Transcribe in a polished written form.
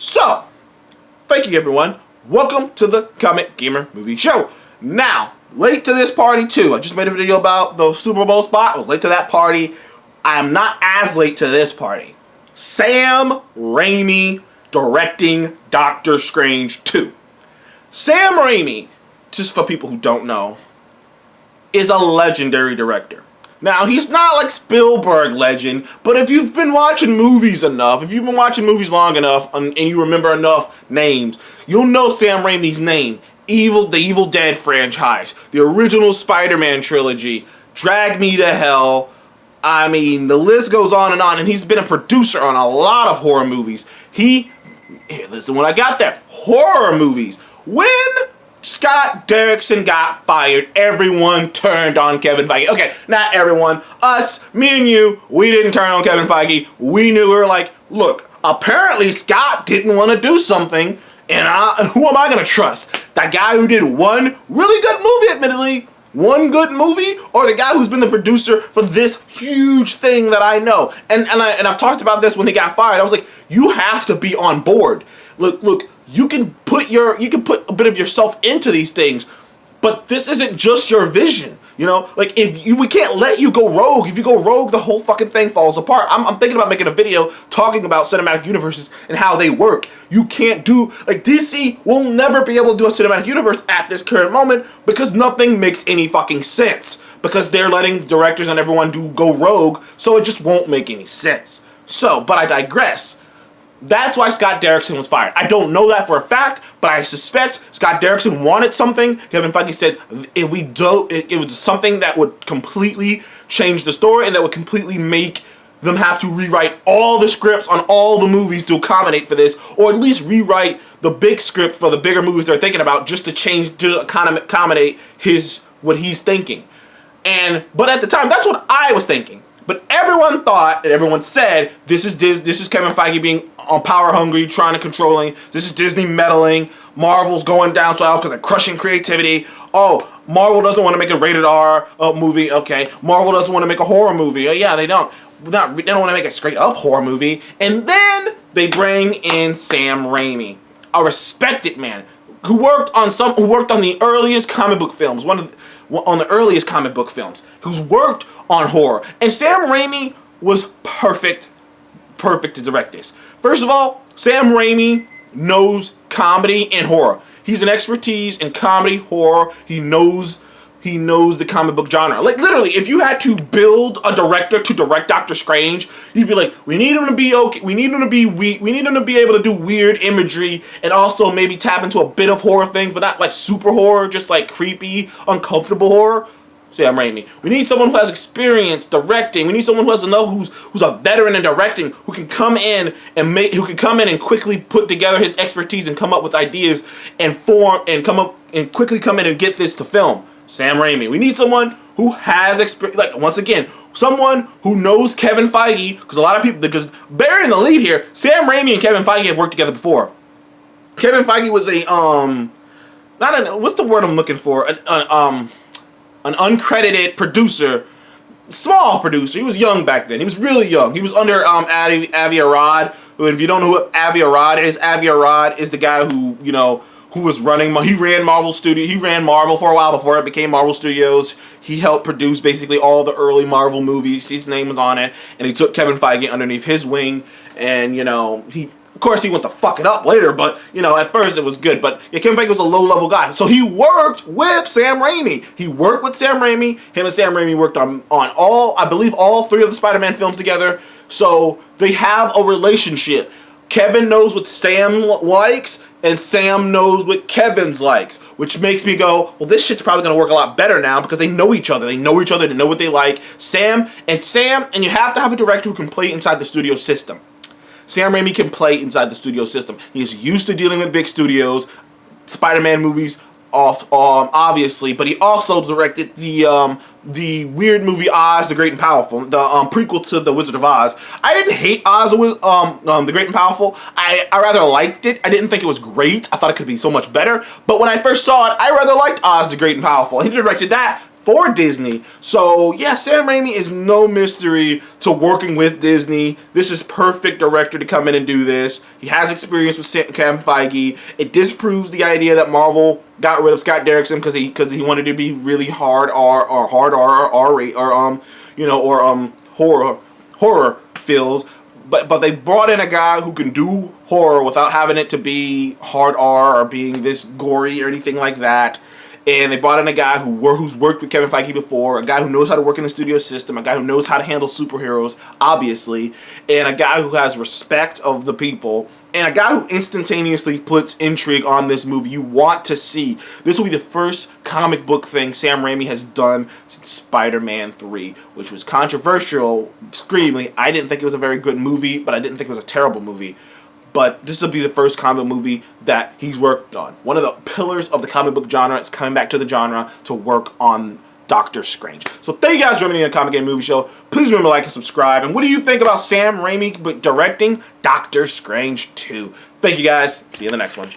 So, thank you everyone. Welcome to the Comic Gamer Movie Show. Now, late to this party too. I just made a video about the Super Bowl spot. I was late to that party. I am not as late to this party. Sam Raimi directing Doctor Strange 2. Sam Raimi, just for people who don't know, is a legendary director. Now, he's not like Spielberg legend, but if you've been watching movies enough, if you've been watching movies long enough, and you remember enough names, you'll know Sam Raimi's name. The Evil Dead franchise, the original Spider-Man trilogy, Drag Me to Hell. I mean, the list goes on, and he's been a producer on a lot of horror movies. Listen, when I got there, horror movies. When Scott Derrickson got fired, everyone turned on Kevin Feige. Okay, not everyone. Us, me and you, we didn't turn on Kevin Feige. We knew, we were like, look, apparently Scott didn't want to do something, and who am I going to trust? That guy who did one really good movie, admittedly, one good movie, or the guy who's been the producer for this huge thing that I know? And I've talked about this when he got fired. I was like, you have to be on board. Look, you can put a bit of yourself into these things, but this isn't just your vision. You know, like we can't let you go rogue. If you go rogue, the whole fucking thing falls apart. I'm thinking about making a video talking about cinematic universes and how they work. You can't do, like, DC will never be able to do a cinematic universe at this current moment because nothing makes any fucking sense. Because they're letting directors and everyone go rogue, so it just won't make any sense. So, but I digress. That's why Scott Derrickson was fired. I don't know that for a fact, but I suspect Scott Derrickson wanted something. Kevin Feige said it was something that would completely change the story and that would completely make them have to rewrite all the scripts on all the movies to accommodate for this, or at least rewrite the big script for the bigger movies they're thinking about just to accommodate what he's thinking. But at the time, that's what I was thinking. But everyone thought and everyone said this is Kevin Feige being on power hungry, trying to controlling. This is Disney meddling. Marvel's going down south because they're crushing creativity. Oh, Marvel doesn't want to make a rated R movie. Okay, Marvel doesn't want to make a horror movie. Oh, yeah, they don't. They don't want to make a straight up horror movie. And then they bring in Sam Raimi, a respected man who worked on the earliest comic book films. On the earliest comic book films, who's worked on horror. And Sam Raimi was perfect to direct this. First of all, Sam Raimi knows comedy and horror. He's an expertise in comedy, horror. He knows the comic book genre. Like, literally, if you had to build a director to direct Dr. Strange, you'd be like, we need him to be okay. We need him to be weak. We need him to be able to do weird imagery and also maybe tap into a bit of horror things, but not like super horror, just like creepy, uncomfortable horror. Sam Raimi. We need someone who has experience directing. We need someone who has to know who's a veteran in directing, who can come in and quickly put together his expertise and come up with ideas and quickly come in and get this to film. Sam Raimi. We need someone who has experience, like, once again, someone who knows Kevin Feige, because bearing the lead here, Sam Raimi and Kevin Feige have worked together before. Kevin Feige was what's the word I'm looking for? An uncredited producer, small producer. He was young back then. He was really young. He was under Avi Arad, who, if you don't know who Avi Arad is the guy who was running. He ran Marvel Studios. He ran Marvel for a while before it became Marvel Studios. He helped produce basically all the early Marvel movies. His name was on it, and he took Kevin Feige underneath his wing. And of course, he went to fuck it up later, but at first it was good. But yeah, Kevin Feige was a low-level guy, so he worked with Sam Raimi. Him and Sam Raimi worked on I believe all three of the Spider-Man films together. So they have a relationship. Kevin knows what Sam likes, and Sam knows what Kevin's likes, which makes me go, well, this shit's probably going to work a lot better now because they know each other. They know what they like. Sam, and you have to have a director who can play inside the studio system. Sam Raimi can play inside the studio system. He's used to dealing with big studios, Spider-Man movies, obviously, but he also directed the weird movie Oz the Great and Powerful, the prequel to The Wizard of Oz. I didn't hate Oz the Great and Powerful. I rather liked it. I didn't think it was great. I thought it could be so much better. But when I first saw it, I rather liked Oz the Great and Powerful. He directed that. for Disney. So yeah, Sam Raimi is no mystery to working with Disney. This is perfect director to come in and do this. He has experience with Kevin Feige. It disproves the idea that Marvel got rid of Scott Derrickson because he wanted to be really hard R or hard R rate or horror feels. But they brought in a guy who can do horror without having it to be hard R or being this gory or anything like that. And they brought in a guy who's worked with Kevin Feige before, a guy who knows how to work in the studio system, a guy who knows how to handle superheroes, obviously, and a guy who has respect of the people, and a guy who instantaneously puts intrigue on this movie. You want to see. This will be the first comic book thing Sam Raimi has done since Spider-Man 3, which was controversial, extremely. I didn't think it was a very good movie, but I didn't think it was a terrible movie. But this will be the first comic movie that he's worked on. One of the pillars of the comic book genre is coming back to the genre to work on Dr. Strange. So thank you guys for joining me on the Comic Game Movie Show. Please remember to like and subscribe. And what do you think about Sam Raimi directing Dr. Strange 2? Thank you guys. See you in the next one.